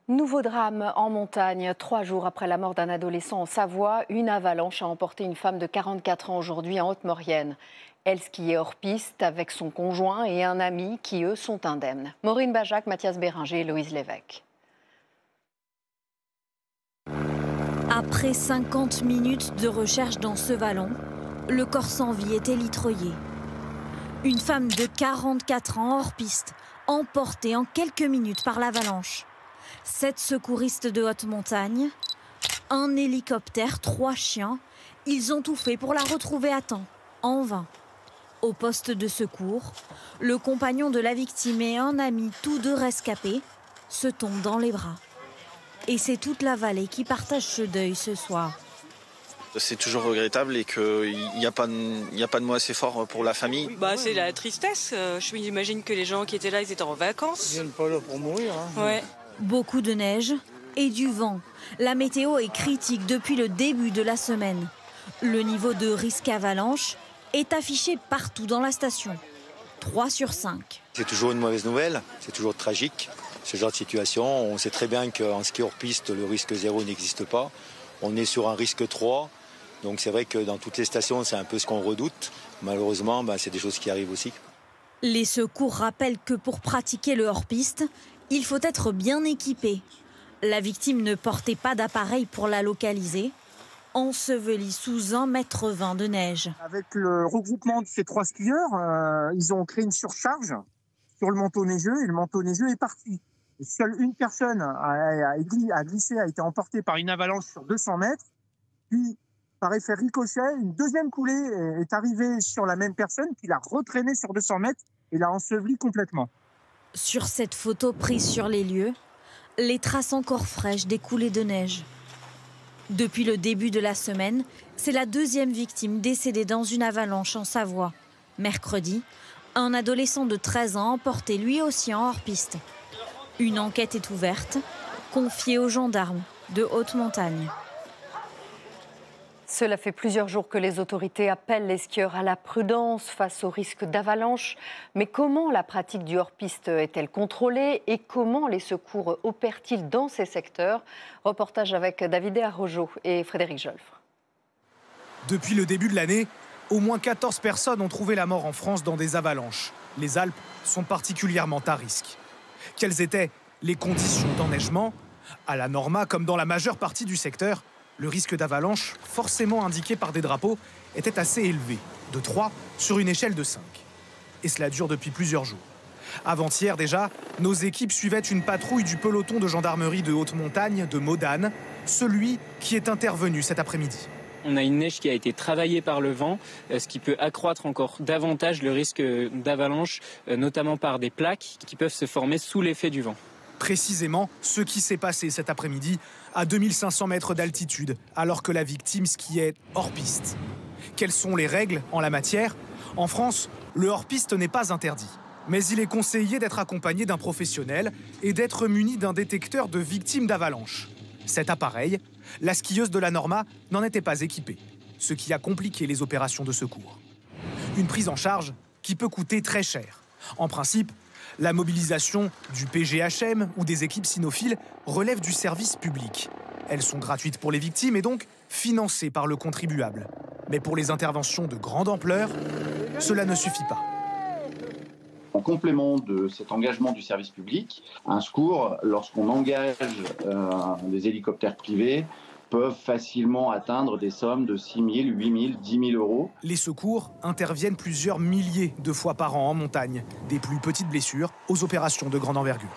Nouveau drame en montagne. 3 jours après la mort d'un adolescent en Savoie, une avalanche a emporté une femme de 44 ans aujourd'hui en Haute-Maurienne. Elle skiait hors piste avec son conjoint et un ami qui, eux, sont indemnes. Maureen Bajac, Mathias Béringer et Loïse Lévesque. Après 50 minutes de recherche dans ce vallon, le corps sans vie est élitreillé. Une femme de 44 ans hors piste, emportée en quelques minutes par l'avalanche. 7 secouristes de haute montagne, un hélicoptère, 3 chiens. Ils ont tout fait pour la retrouver à temps, en vain. Au poste de secours, le compagnon de la victime et un ami, tous deux rescapés, se tombent dans les bras. Et c'est toute la vallée qui partage ce deuil ce soir. C'est toujours regrettable et qu'il n'y a pas de mot assez fort pour la famille. C'est la tristesse. J'imagine que les gens qui étaient là, ils étaient en vacances. Ils viennent pas là pour mourir. Ouais. Beaucoup de neige et du vent. La météo est critique depuis le début de la semaine. Le niveau de risque avalanche est affiché partout dans la station. 3 sur 5. C'est toujours une mauvaise nouvelle, c'est toujours tragique, ce genre de situation. On sait très bien qu'en ski hors piste, le risque 0 n'existe pas. On est sur un risque 3. Donc c'est vrai que dans toutes les stations, c'est un peu ce qu'on redoute. Malheureusement, c'est des choses qui arrivent aussi. Les secours rappellent que pour pratiquer le hors-piste, il faut être bien équipé. La victime ne portait pas d'appareil pour la localiser, ensevelie sous 1,20 m de neige. Avec le regroupement de ces 3 skieurs, ils ont créé une surcharge sur le manteau neigeux et le manteau neigeux est parti. Et seule une personne a glissé, a été emportée par une avalanche sur 200 mètres. Puis, par effet ricochet, une deuxième coulée est arrivée sur la même personne qui l'a retraînée sur 200 mètres et l'a ensevelie complètement. Sur cette photo prise sur les lieux, les traces encore fraîches des coulées de neige. Depuis le début de la semaine, c'est la 2e victime décédée dans une avalanche en Savoie. Mercredi, un adolescent de 13 ans emporté lui aussi en hors-piste. Une enquête est ouverte, confiée aux gendarmes de haute montagne. Cela fait plusieurs jours que les autorités appellent les skieurs à la prudence face au risque d'avalanche. Mais comment la pratique du hors-piste est-elle contrôlée et comment les secours opèrent-ils dans ces secteurs? Reportage avec David Arrojo et Frédéric Jolfre. Depuis le début de l'année, au moins 14 personnes ont trouvé la mort en France dans des avalanches. Les Alpes sont particulièrement à risque. Quelles étaient les conditions d'enneigement? À la Norma, comme dans la majeure partie du secteur, le risque d'avalanche, forcément indiqué par des drapeaux, était assez élevé, de 3 sur une échelle de 5. Et cela dure depuis plusieurs jours. Avant-hier déjà, nos équipes suivaient une patrouille du peloton de gendarmerie de haute montagne de Modane, celui qui est intervenu cet après-midi. On a une neige qui a été travaillée par le vent, ce qui peut accroître encore davantage le risque d'avalanche, notamment par des plaques qui peuvent se former sous l'effet du vent. Précisément ce qui s'est passé cet après-midi à 2500 mètres d'altitude, alors que la victime skiait hors piste. Quelles sont les règles en la matière? En France, le hors-piste n'est pas interdit. Mais il est conseillé d'être accompagné d'un professionnel et d'être muni d'un détecteur de victimes d'avalanche. Cet appareil, la skieuse de la Norma n'en était pas équipée, ce qui a compliqué les opérations de secours. Une prise en charge qui peut coûter très cher. En principe, la mobilisation du PGHM ou des équipes cynophiles relève du service public. Elles sont gratuites pour les victimes et donc financées par le contribuable. Mais pour les interventions de grande ampleur, cela ne suffit pas. En complément de cet engagement du service public, un secours, lorsqu'on engage des hélicoptères privés, peuvent facilement atteindre des sommes de 6 000, 8 000, 10 000 euros. Les secours interviennent plusieurs milliers de fois par an en montagne, des plus petites blessures aux opérations de grande envergure.